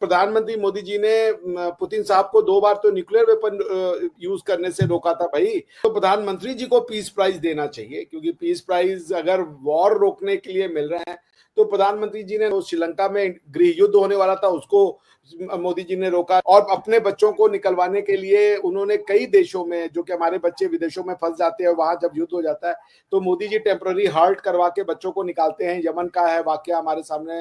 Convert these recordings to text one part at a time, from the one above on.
प्रधानमंत्री मोदी जी ने पुतिन साहब को 2 बार तो न्यूक्लियर वेपन यूज करने से रोका था भाई। तो प्रधानमंत्री जी को पीस प्राइज देना चाहिए, क्योंकि पीस प्राइज अगर वॉर रोकने के लिए मिल रहे हैं तो प्रधानमंत्री जी ने श्रीलंका में गृह युद्ध होने वाला था उसको मोदी जी ने रोका, और अपने बच्चों को निकलवाने के लिए उन्होंने कई देशों में, जो कि हमारे बच्चे विदेशों में फंस जाते हैं, वहां जब युद्ध हो जाता है तो मोदी जी टेम्पररी हाल्ट करवा के बच्चों को निकालते हैं। यमन का है वाकया हमारे सामने,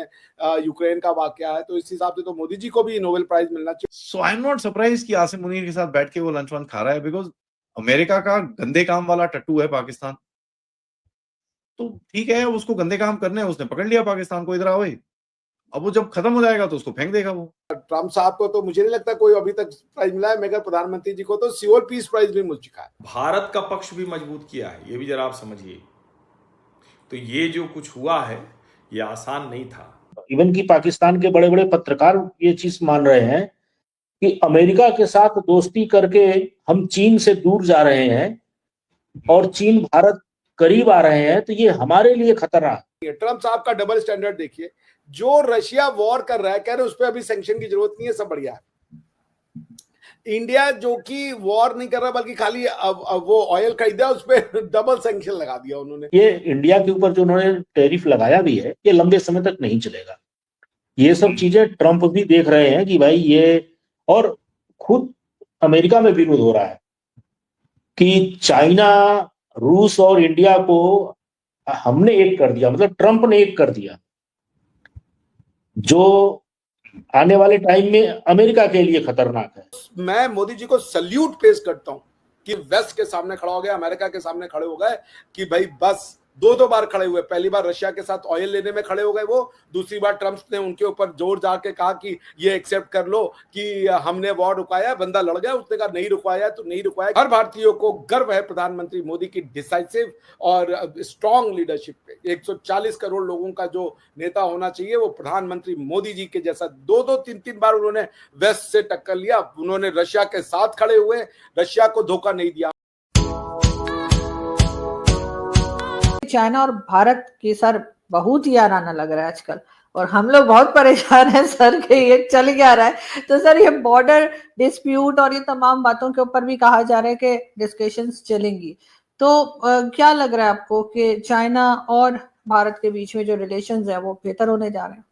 यूक्रेन का वाकया है। तो इस हिसाब से तो मोदी जी को भी नोबेल प्राइज मिलना चाहिए। सो आई एम नॉट सरप्राइज कि आसिम मुनीर के साथ बैठ के वो लंच वन खा रहा है, बिकॉज अमेरिका का गंदे काम वाला टट्टू है पाकिस्तान। तो ठीक है, उसको गंदे काम करने हैं, उसने पकड़ लिया पाकिस्तान को, इधर आओ। अब वो जब खत्म हो जाएगा तो उसको फेंक देगा वो। ट्रम्प साहब को तो मुझे नहीं लगता कोई अभी तक प्राइज मिला है, मगर प्रधानमंत्री जी को तो सियोल पीस प्राइज भी मिल चुका है। भारत का पक्ष भी मजबूत किया है, ये भी जरा आप समझिए। तो ये जो कुछ हुआ है ये आसान नहीं था। इवन की पाकिस्तान के बड़े बड़े पत्रकार ये चीज मान रहे हैं कि अमेरिका के साथ दोस्ती करके हम चीन से दूर जा रहे हैं और चीन भारत करीब आ रहे हैं, तो ये हमारे लिए खतरा है। ट्रम्प साहब का डबल स्टैंडर्ड देखिए, जो रशिया वॉर कर रहा है कह रहे उस पर अभी सैंक्शन की जरूरत नहीं है, सब बढ़िया है। इंडिया जो कि वॉर नहीं कर रहा बल्कि खाली अब वो ऑयल खरीदा, उस पर डबल सैंक्शन लगा दिया उन्होंने। ये इंडिया के ऊपर जो उन्होंने टैरिफ लगाया भी है, ये लंबे समय तक नहीं चलेगा। ये सब चीजें ट्रम्प भी देख रहे हैं कि भाई ये, और खुद अमेरिका में विरोध हो रहा है कि चाइना, रूस और इंडिया को हमने एक कर दिया, मतलब ट्रम्प ने एक कर दिया, जो आने वाले टाइम में अमेरिका के लिए खतरनाक है। मैं मोदी जी को सल्यूट पेश करता हूं कि वेस्ट के सामने खड़ा हो गया, अमेरिका के सामने खड़े हो गए कि भाई बस, दो बार खड़े हुए। पहली बार रशिया के साथ ऑयल लेने में खड़े हो गए वो, दूसरी बार ट्रम्प ने उनके ऊपर जोर जाके कहा कि ये एक्सेप्ट कर लो कि हमने वॉर रुकाया, बंदा लड़ गया, उसने कहा नहीं रुकवाया तो नहीं रुकवाया। हर भारतीयों को गर्व है प्रधानमंत्री मोदी की डिसाइसिव और स्ट्रॉन्ग लीडरशिप पे। 140 करोड़ लोगों का जो नेता होना चाहिए वो प्रधानमंत्री मोदी जी के जैसा। दो तीन बार उन्होंने वेस्ट से टक्कर लिया, उन्होंने रशिया के साथ खड़े हुए, रशिया को धोखा नहीं दिया। चाइना और भारत की सर बहुत ही आना लग रहा है आजकल, और हम लोग बहुत परेशान हैं सर कि ये चल क्या रहा है। तो सर ये बॉर्डर डिस्प्यूट और ये तमाम बातों के ऊपर भी कहा जा रहा है कि डिस्कशंस चलेंगी। तो क्या लग रहा है आपको कि चाइना और भारत के बीच में जो रिलेशंस है वो बेहतर होने जा रहे हैं?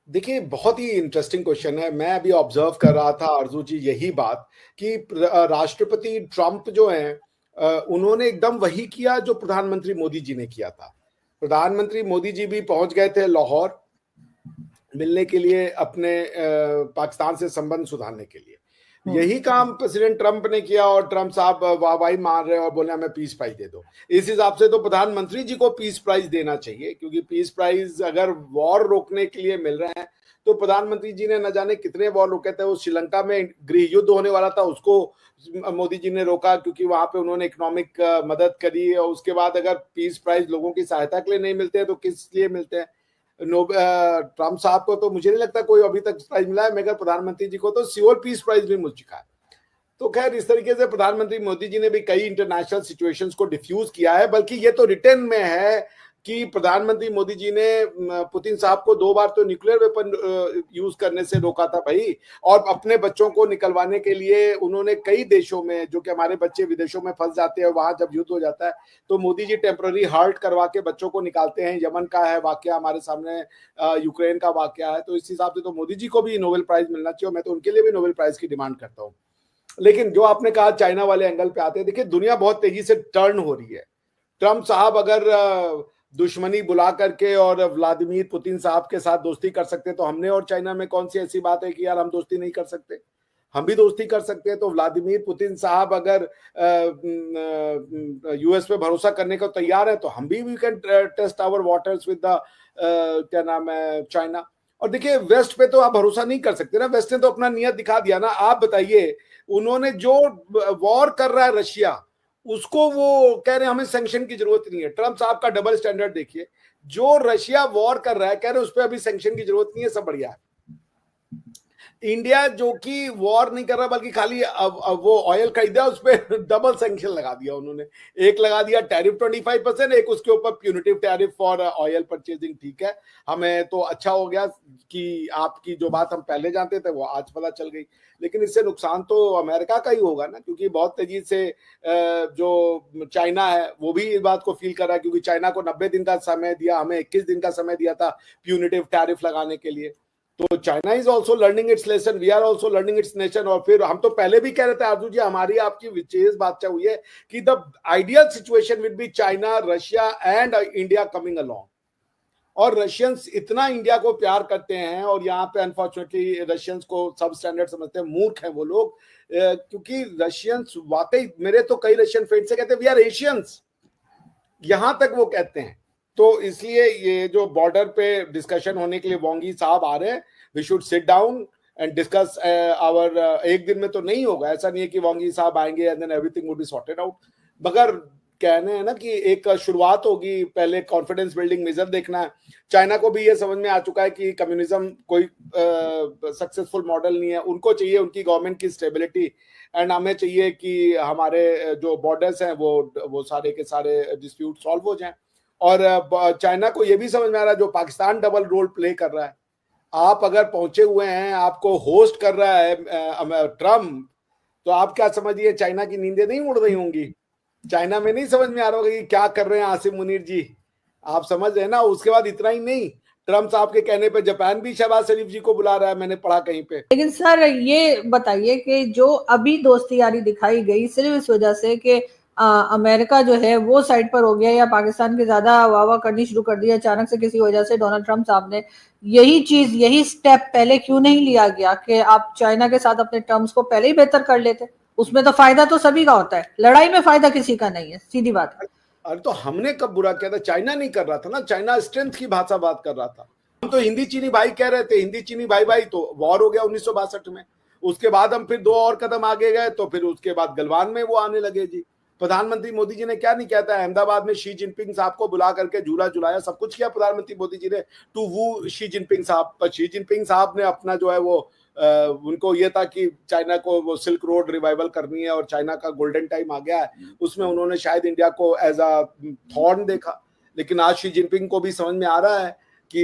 देखिए, बहुत ही इंटरेस्टिंग क्वेश्चन है। मैं अभी ऑब्जर्व कर रहा था अर्जू जी यही बात कि राष्ट्रपति ट्रम्प जो है उन्होंने एकदम वही किया जो प्रधानमंत्री मोदी जी ने किया था। प्रधानमंत्री मोदी जी भी पहुंच गए थे लाहौर मिलने के लिए, अपने पाकिस्तान से संबंध सुधारने के लिए। यही काम प्रेसिडेंट ट्रम्प ने किया, और ट्रम्प साहब वाहवाही मार रहे हैं और बोले हमें पीस प्राइज दे दो। इस हिसाब से तो प्रधानमंत्री जी को पीस प्राइज देना चाहिए, क्योंकि पीस प्राइज अगर वॉर रोकने के लिए मिल रहे हैं तो प्रधानमंत्री जी ने न जाने कितने वॉर रोके थे। वो श्रीलंका में गृह युद्ध होने वाला था, उसको मोदी जी ने रोका क्योंकि वहां पे उन्होंने इकोनॉमिक मदद करी। और उसके बाद अगर पीस प्राइज लोगों की सहायता के लिए नहीं मिलते हैं तो किस लिए मिलते हैं? ट्रम्प साहब को तो मुझे नहीं लगता कोई अभी तक प्राइज मिला है, मगर प्रधानमंत्री जी को तो सियोल पीस प्राइज भी मिल चुका है। तो खैर, इस तरीके से प्रधानमंत्री मोदी जी ने भी कई इंटरनेशनल सिचुएशंस को डिफ्यूज किया है। बल्कि ये तो रिटर्न में है कि प्रधानमंत्री मोदी जी ने पुतिन साहब को 2 बार तो न्यूक्लियर वेपन यूज करने से रोका था भाई, और अपने बच्चों को निकलवाने के लिए उन्होंने कई देशों में, जो कि हमारे बच्चे विदेशों में फंस जाते हैं, वहां जब युद्ध हो जाता है तो मोदी जी टेम्पररी हाल्ट करवा के बच्चों को निकालते हैं। यमन का है वाकया हमारे सामने, यूक्रेन का वाकया है। तो इस हिसाब से तो मोदी जी को भी नोबेल प्राइज मिलना चाहिए, मैं तो उनके लिए भी नोबेल प्राइज की डिमांड करता हूँ। लेकिन जो आपने कहा चाइना वाले एंगल पे आते हैं, देखिए दुनिया बहुत तेजी से टर्न हो रही है। ट्रम्प साहब अगर दुश्मनी बुला करके और व्लादिमीर पुतिन साहब के साथ दोस्ती कर सकते तो हमने और चाइना में कौन सी ऐसी बात है कि यार हम दोस्ती नहीं कर सकते? हम भी दोस्ती कर सकते हैं। तो व्लादिमीर पुतिन साहब अगर यूएस पे भरोसा करने को तैयार है तो हम भी we can test our waters with the क्या नाम है, चाइना। और देखिए, वेस्ट पे तो आप भरोसा नहीं कर सकते ना, वेस्ट ने तो अपना नियत दिखा दिया ना। आप बताइए, उन्होंने जो वॉर कर रहा है रशिया, उसको वो कह रहे हैं हमें सैंक्शन की जरूरत नहीं है। ट्रम्प साहब का डबल स्टैंडर्ड देखिए, जो रशिया वॉर कर रहा है कह रहे हैं उस पर अभी सैंक्शन की जरूरत नहीं है, सब बढ़िया है। इंडिया जो कि वॉर नहीं कर रहा बल्कि खाली अब वो ऑयल खरीदा, उस पर डबल सैंक्शन लगा दिया उन्होंने। एक लगा दिया टैरिफ 25%, एक उसके ऊपर punitive tariff for oil purchasing. ठीक है, हमें तो अच्छा हो गया कि आपकी जो बात हम पहले जानते थे वो आज पता चल गई, लेकिन इससे नुकसान तो अमेरिका का ही होगा ना, क्योंकि बहुत तेजी से जो चाइना है वो भी इस बात को फील कर रहा है, क्योंकि चाइना को 90 दिन का समय दिया, हमें 21 दिन का समय दिया था प्यूनिटिव टैरिफ लगाने के लिए। तो China is also learning its lesson, we are also learning its nation. और फिर हम तो पहले भी कह रहे थे आरजू जी, हमारी आपकी विशेष बात हुई है कि the ideal situation will be China, Russia and India coming along. और रशियंस इतना इंडिया को प्यार करते हैं, और यहाँ पे अनफॉर्चुनेटली रशियंस को सब स्टैंडर्ड समझते हैं, मूर्ख हैं वो लोग, क्योंकि रशियंस वाकई, मेरे तो कई रशियन फ्रेंड्स से कहते हैं वी आर एशियंस, यहां तक वो कहते हैं। तो इसलिए ये जो बॉर्डर पे डिस्कशन होने के लिए वांग यी साहब आ रहे हैं, we should sit down and discuss our. एक दिन में तो नहीं होगा, ऐसा नहीं है कि वांग यी साहब आएंगे and then everything would be sorted out, मगर कहने हैं ना कि एक शुरुआत होगी, पहले कॉन्फिडेंस बिल्डिंग मेजर देखना है। चाइना को भी ये समझ में आ चुका है कि कम्युनिज्म कोई सक्सेसफुल मॉडल नहीं है, उनको चाहिए उनकी गवर्नमेंट की स्टेबिलिटी, एंड हमें चाहिए कि हमारे जो बॉर्डर्स हैं वो सारे के सारे डिस्प्यूट सॉल्व हो जाएं। और चाइना को ये भी समझ में आ रहा है जो पाकिस्तान डबल रोल प्ले कर रहा है, आप अगर पहुंचे हुए हैं, आपको होस्ट कर रहा है ट्रम्प, तो आप क्या समझिए चाइना की नींदें नहीं उड़ रही होंगी? चाइना में नहीं समझ में आ रहा होगा कि क्या कर रहे हैं आसिम मुनीर जी, आप समझ रहे हैं ना। उसके बाद इतना ही नहीं, ट्रम्प साहब के कहने पे जापान भी शहबाज शरीफ जी को बुला रहा है, मैंने पढ़ा कहीं पे। लेकिन सर ये बताइए कि जो अभी दोस्ती यारी दिखाई गई सिर्फ इस वजह से कि अमेरिका जो है वो साइड पर हो गया या पाकिस्तान की ज्यादा वाह करनी शुरू कर दी अचानक से किसी वजह से डोनाल्ड ट्रम्प साहब ने, यही स्टेप पहले क्यों नहीं लिया गया कि आप चाइना के साथ अपने टर्म्स को पहले ही बेहतर कर लेते? उसमें तो फायदा तो सभी का होता है, लड़ाई में फायदा किसी का नहीं है, सीधी बात है। अरे तो हमने कब बुरा किया था? चाइना नहीं कर रहा था ना, चाइना स्ट्रेंथ की भाषा बात कर रहा था। हम तो हिंदी चीनी भाई कह रहे थे, हिंदी चीनी भाई भाई, तो वॉर हो गया 1962 में। उसके बाद हम फिर 2 और कदम आगे गए, तो फिर उसके बाद गलवान में वो आने लगे जी। प्रधानमंत्री मोदी जी ने क्या नहीं कहता है, अहमदाबाद में शी जिनपिंग साहब को बुला करके झूला झुलाया, सब कुछ किया प्रधानमंत्री मोदी जी ने टू वू शी जिनपिंग साहब। पर शी जिनपिंग साहब ने अपना जो है वो उनको ये था कि चाइना को वो सिल्क रोड रिवाइवल करनी है और चाइना का गोल्डन टाइम आ गया है, उसमें उन्होंने शायद इंडिया को एज अ थॉर्न देखा। लेकिन आज शी जिनपिंग को भी समझ में आ रहा है कि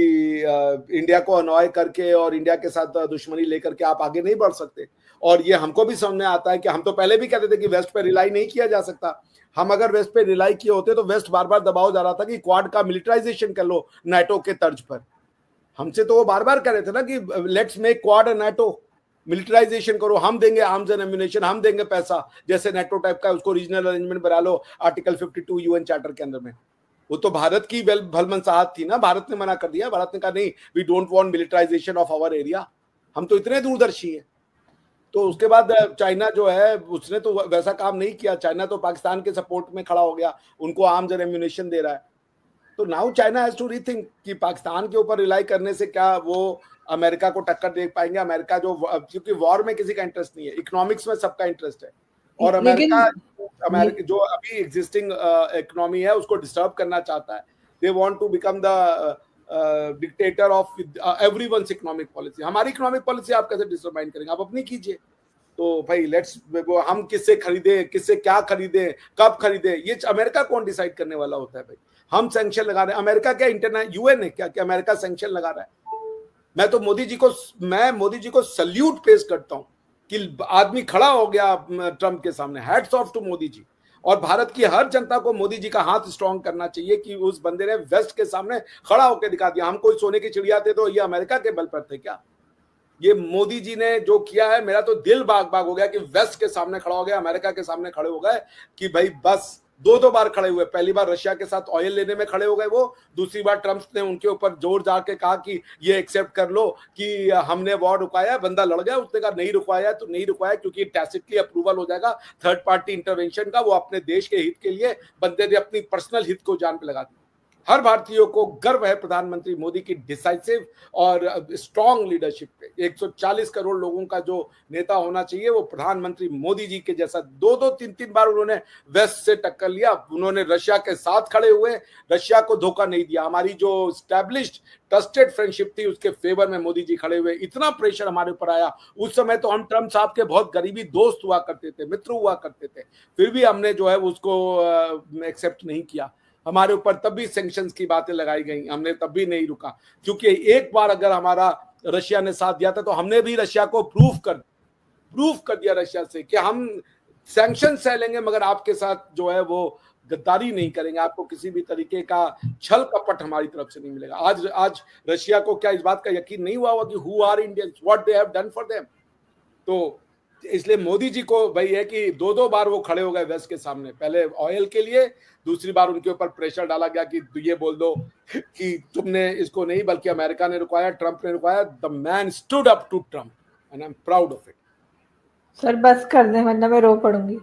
इंडिया को अनॉय करके और इंडिया के साथ दुश्मनी लेकर के आप आगे नहीं बढ़ सकते। और ये हमको भी समझ में आता है कि हम तो पहले भी कहते थे कि वेस्ट पे रिलाई नहीं किया जा सकता। हम अगर वेस्ट पे रिलाई किए होते तो वेस्ट बार बार दबाव जा रहा था कि क्वाड का मिलिटराइजेशन कर लो नाटो के तर्ज पर। हमसे तो वो बार बार कह रहे थे ना कि let's make quad and NATO, militarisation करो, हम देंगे आर्म्स एंड एम्युनिशन, हम देंगे पैसा, जैसे नाटो टाइप का उसको रीजनल अरेंजमेंट बना लो आर्टिकल 52 यूएन चार्टर के अंदर में। वो तो भारत की भलमनसाहत थी ना, भारत ने मना कर दिया, भारत ने कहा नहीं we don't want militarisation of our area. हम तो इतने दूरदर्शी हैं। तो उसके बाद चाइना जो है उसने तो वैसा काम नहीं किया, चाइना तो पाकिस्तान के सपोर्ट में खड़ा हो गया, उनको आर्म्स एंड एम्युनिशन दे रहा है। तो now China has to rethink कि पाकिस्तान के ऊपर रिलाई करने से क्या वो अमेरिका को टक्कर दे पाएंगे। अमेरिका जो, क्योंकि वॉर में किसी का इंटरेस्ट नहीं है, इकोनॉमिक्स में सबका इंटरेस्ट है। और अमेरिका जो अभी एग्जिस्टिंग इकोनॉमी है उसको डिस्टर्ब करना चाहता है। They want to become the dictator of everyone's economic policy. हमारी इकोनॉमिक पॉलिसी आप कैसे डिटरमाइन करेंगे? आप अपनी कीजिए। तो भाई लेट्स, हम किससे खरीदे, किससे क्या खरीदे, कब खरीदे, ये अमेरिका कौन डिसाइड करने वाला होता है भाई? हम सैंक्शन लगा रहे हैं, अमेरिका क्या इंटरनेशनल यूएन है क्या कि अमेरिका सैंक्शन लगा रहा है? मैं तो मोदी जी को सल्यूट पेश करता हूं कि आदमी खड़ा हो गया ट्रम्प के सामने। Hats off to Modi ji. और भारत की हर जनता को मोदी जी का हाथ स्ट्रांग करना चाहिए कि उस बंदे ने वेस्ट के सामने खड़ा होकर दिखा दिया। हम कोई सोने की चिड़िया थे तो ये अमेरिका के बल पर थे क्या? ये मोदी जी ने जो किया है, मेरा तो दिल बाग बाग हो गया कि वेस्ट के सामने खड़ा हो गया, अमेरिका के सामने खड़े हो गए कि भाई बस। 2 बार खड़े हुए, पहली बार रशिया के साथ ऑयल लेने में खड़े हो गए वो, दूसरी बार ट्रम्प ने उनके ऊपर जोर जार के कहा कि ये एक्सेप्ट कर लो कि हमने वॉर रुकाया। बंदा लड़ गया, उसने कहा नहीं रुकवाया तो नहीं रुकवाया क्योंकि टैसिटली अप्रूवल हो जाएगा थर्ड पार्टी इंटरवेंशन का। वो अपने देश के हित के लिए, बंदे ने अपनी पर्सनल हित को जान पे लगा दी। हर भारतीय को गर्व है प्रधानमंत्री मोदी की डिसाइसिव और स्ट्रॉन्ग लीडरशिप पे। 140 करोड़ लोगों का जो नेता होना चाहिए वो प्रधानमंत्री मोदी जी के जैसा। 2-3 बार उन्होंने वेस्ट से टक्कर लिया, उन्होंने रशिया के साथ खड़े हुए, रशिया को धोखा नहीं दिया। हमारी जो स्टैब्लिश्ड ट्रस्टेड फ्रेंडशिप थी उसके फेवर में मोदी जी खड़े हुए। इतना प्रेशर हमारे ऊपर आया, उस समय तो हम ट्रम्प साहब के बहुत करीबी दोस्त हुआ करते थे, मित्र हुआ करते थे, फिर भी हमने जो है उसको एक्सेप्ट नहीं किया। हमारे ऊपर तब भी सैंक्शंस की बातें लगाई गई, हमने तब भी नहीं रुका, क्योंकि एक बार अगर हमारा रशिया ने साथ दिया था तो हमने भी रशिया को प्रूफ कर दिया रशिया से कि हम सैंक्शन सह लेंगे मगर आपके साथ जो है वो गद्दारी नहीं करेंगे, आपको किसी भी तरीके का छल कपट हमारी तरफ से नहीं मिलेगा। आज रशिया को क्या इस बात का यकीन नहीं हुआ कि who are Indians, what they have done for them. तो इसलिए मोदी जी को भाई है कि 2 बार वो खड़े हो गए वेस्ट के सामने, पहले ऑयल के लिए, दूसरी बार उनके ऊपर प्रेशर डाला गया कि ये बोल दो कि तुमने इसको नहीं, बल्कि अमेरिका ने रुकवाया, ट्रंप ने रुकवाया। The man stood up to Trump and I am proud of it. Sir बस कर दें वरना मैं रो पड़ूंगी।